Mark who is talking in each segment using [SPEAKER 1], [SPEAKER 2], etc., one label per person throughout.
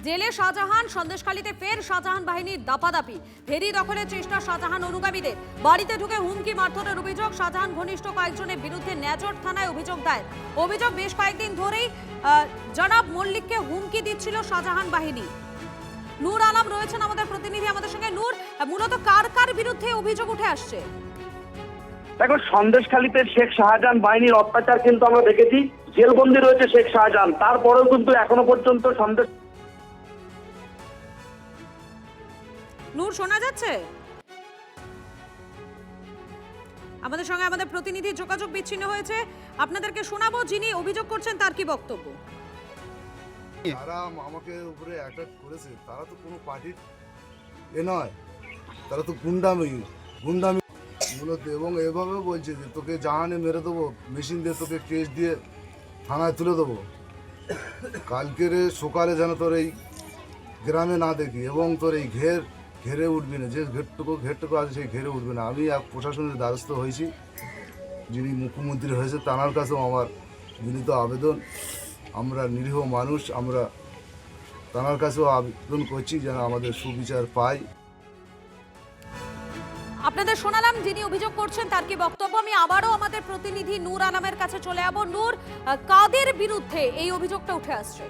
[SPEAKER 1] জেলে শাহজাহান, সন্দেশখালীতে ফের শাহজাহান বাহিনীর দাপাদাপি। ফেরি দখলের চেষ্টা শাহজাহান অনুগামীদের। বাড়িতে ঢুকে হুমকি মারধরের অভিযোগ। শাহজাহান ঘনিষ্ঠ কয়েকজনের বিরুদ্ধে নেজর থানায় অভিযোগ দায়ের। অভিযোগ, বেশ কয়েকদিন ধরেই জনাব মল্লিককে হুমকি দিচ্ছিল শাহজাহান বাহিনী। নূর আলম রয়েছেন আমাদের প্রতিনিধি আমাদের সঙ্গে। নূর, মূলত কার কার বিরুদ্ধে অভিযোগ উঠে আসছে?
[SPEAKER 2] দেখো, সন্দেশখালীতে শেখ শাহজাহান বাহিনীর অত্যাচার কিন্তু আমরা দেখেছি। জেলবন্দি রয়েছে শেখ শাহজাহান, তারপরেও কিন্তু এখনো পর্যন্ত সন্দেশ।
[SPEAKER 1] নূর, শোনা যাচ্ছে? আমাদের সঙ্গে আমাদের প্রতিনিধি যোগাযোগ বিচ্ছিন্ন হয়েছে। আপনাদেরকে শোনাবো, যিনি অভিযোগ করছেন তার কি বক্তব্য।
[SPEAKER 3] তারা আমাকে উপরে অ্যাটাক করেছে, তারা তো কোনো পার্টির নয়, তারা তো গুন্ডামি মূলত। এবং এভাবে বলছে যে তোকে জাহানে মেরে দেবো, মেশিন দিয়ে তোকে কেস দিয়ে থানায় তুলে দেবো, কালকের সকালে যেন তোর এই গ্রামে না দেখি, এবং তোর এই ঘেরে উঠবি না, যে ঘেরটুকু আছে সেই ঘেরে উঠবে না। আমি এক প্রশাসনের দ্বারস্থ হয়েছি, যিনি মুখ্যমন্ত্রী হয়েছে তাঁর কাছেও আমার বিনীত আবেদন। আমরা নিরীহ মানুষ, আমরা তাঁর কাছেও আবেদন করছি যেন আমাদের সুবিচার পাই।
[SPEAKER 1] আপনাদের শোনালাম যিনি অভিযোগ করছেন তার কি বক্তব্য। আমি আবারও আমাদের প্রতিনিধি নূর আলমের কাছে চলে যাব। নূর, কাদের বিরুদ্ধে এই অভিযোগটা উঠে আসছে?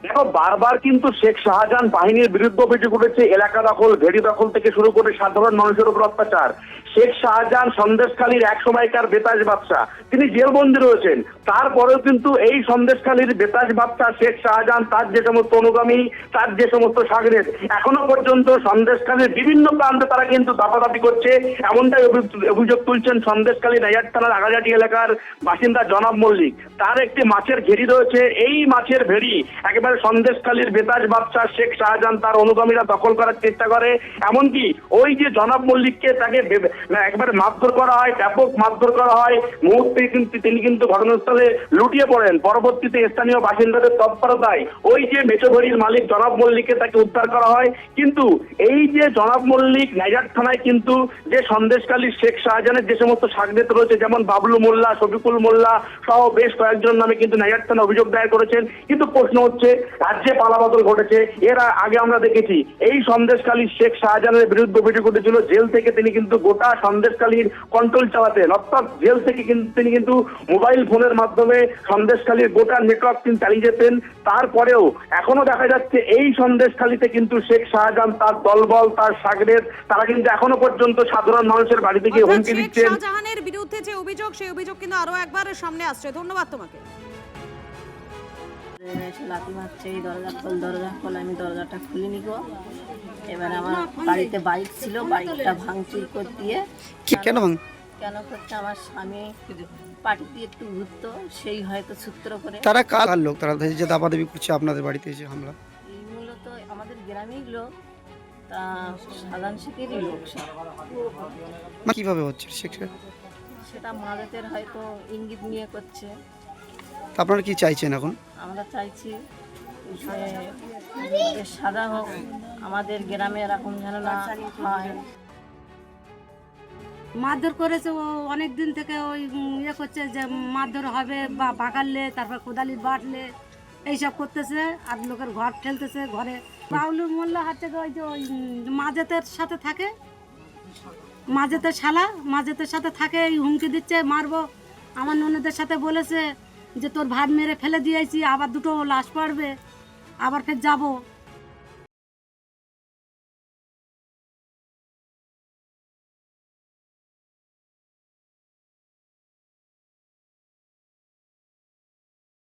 [SPEAKER 2] দেখো, বারবার কিন্তু শেখ শাহজাহান বাহিনীর বিরুদ্ধে অভিযোগ উঠেছে। এলাকা দখল, ভেড়ি দখল থেকে শুরু করে সাধারণ মানুষের উপর অত্যাচার। শেখ শাহজাহান সন্দেশখালীর এক সময়কার বেতাজ বাদশা, তিনি জেলবন্দি রয়েছেন। তারপরেও কিন্তু এই সন্দেশখালীর বেতাজ বাদশা শেখ শাহজাহান, তার যে সমস্ত অনুগামী, তার যে সমস্ত সাগরেদ, এখনো পর্যন্ত সন্দেশখালীর বিভিন্ন প্রান্তে তারা কিন্তু দাপাদাপি করছে। এমনটাই অভিযোগ তুলছেন সন্দেশখালী নাইয়ার থানার আগাজাটি এলাকার বাসিন্দা জনাব মল্লিক। তার একটি মাছের ঘেরি রয়েছে। এই মাছের ভেড়ি একেবারে সন্দেশখালীর বেতাজ বাদশা শেখ শাহজাহান তার অনুগামীরা দখল করার চেষ্টা করে। এমনকি ওই যে জনাব মল্লিককে তাকে একবারে মারধর করা হয়, ব্যাপক মারধর করা হয়। মুহূর্তে কিন্তু তিনি কিন্তু ঘটনাস্থলে লুটিয়ে পড়েন। পরবর্তীতে স্থানীয় বাসিন্দাদের তৎপরতায় ওই যে মেচোভেড়ির মালিক জনাব মল্লিককে তাকে উদ্ধার করা হয়। কিন্তু এই যে জনাব মল্লিক নাইজার থানায় কিন্তু যে সন্দেশখালীর শেখ শাহজাহানের যে সমস্ত সাগরেদ রয়েছে, যেমন বাবলু মোল্লা, শফিকুল মোল্লা সহ বেশ কয়েকজন নামে কিন্তু নাইজার থানা অভিযোগ দায়ের করেছেন। কিন্তু প্রশ্ন হচ্ছে, রাজ্যে পালাবদল ঘটেছে। এর আগে আমরা দেখেছি এই সন্দেশখালীর শেখ শাহজাহানের বিরুদ্ধে অভিযোগ উঠেছিল। জেল থেকে তিনি কিন্তু গোটা সন্দেশখালীর কন্ট্রোল চালাতেন, অর্থাৎ জেল থেকে তিনি কিন্তু মোবাইল ফোনের মাধ্যমে সন্দেশখালীর গোটা নেটওয়ার্ক তিনি চালিয়ে যেতেন। তারপরেও এখনো দেখা যাচ্ছে এই সন্দেশখালীতে কিন্তু শেখ শাহজাহান, তার দলবল, তার সাগরেদ, তারা কিন্তু এখনো পর্যন্ত সাধারণ মানুষের বাড়িতে গিয়ে হুমকি দিচ্ছেন।
[SPEAKER 1] শাহজাহানের বিরুদ্ধে যে অভিযোগ, সেই অভিযোগ কিন্তু আরো একবার সামনে আসছে। ধন্যবাদ তোমাকে।
[SPEAKER 4] লাথি মারছে, এই দরজা খোল, আমি দরজাটা খুলিনি গো। এবার আমার বাড়িতে বাইক ছিল, বাইকটা ভাঙচুর করে দিয়ে কেন করছে, আমার স্বামী পার্টিতে একটু ঘুরতো, সেই হয়তো সূত্র করে।
[SPEAKER 5] তারা কার লোক, তারা যে দাপাদাপি করছে আপনাদের বাড়িতে এসে হামলা?
[SPEAKER 4] এই মূলত আমাদের গ্রামের লোক, তা সাধারণ শেখেরই লোক।
[SPEAKER 5] কিভাবে হচ্ছে
[SPEAKER 4] সেটা মাদকের হয়তো ইঙ্গিত নিয়ে করছে।
[SPEAKER 5] আপনারা কি চাইছেন এখন? আমরা
[SPEAKER 4] চাইছি যে সাদা হোক, আমাদের গ্রামে এরকম যেন না হয়।
[SPEAKER 6] মারধর করেছে, ও অনেক দিন থেকে ওই ইয়ে করছে যে মারধর হবে, বা বাগালে, তারপর কোদালি বাটলে এইসব করতেছে, আর লোকের ঘর ঠেলতেছে। ঘরে বাউলু মোল্লা হচ্ছে ওই যে ওই মাজেতের সাথে থাকে, মাজেতের শালা, মাজেতের সাথে থাকে, এই হুমকি দিচ্ছে মারবো। আমার ননদের সাথে বলেছে যে তোর ভাত মেরে ফেলে দিয়েছি, আবার দুটো লাশ পড়বে, আবার ফের যাবো।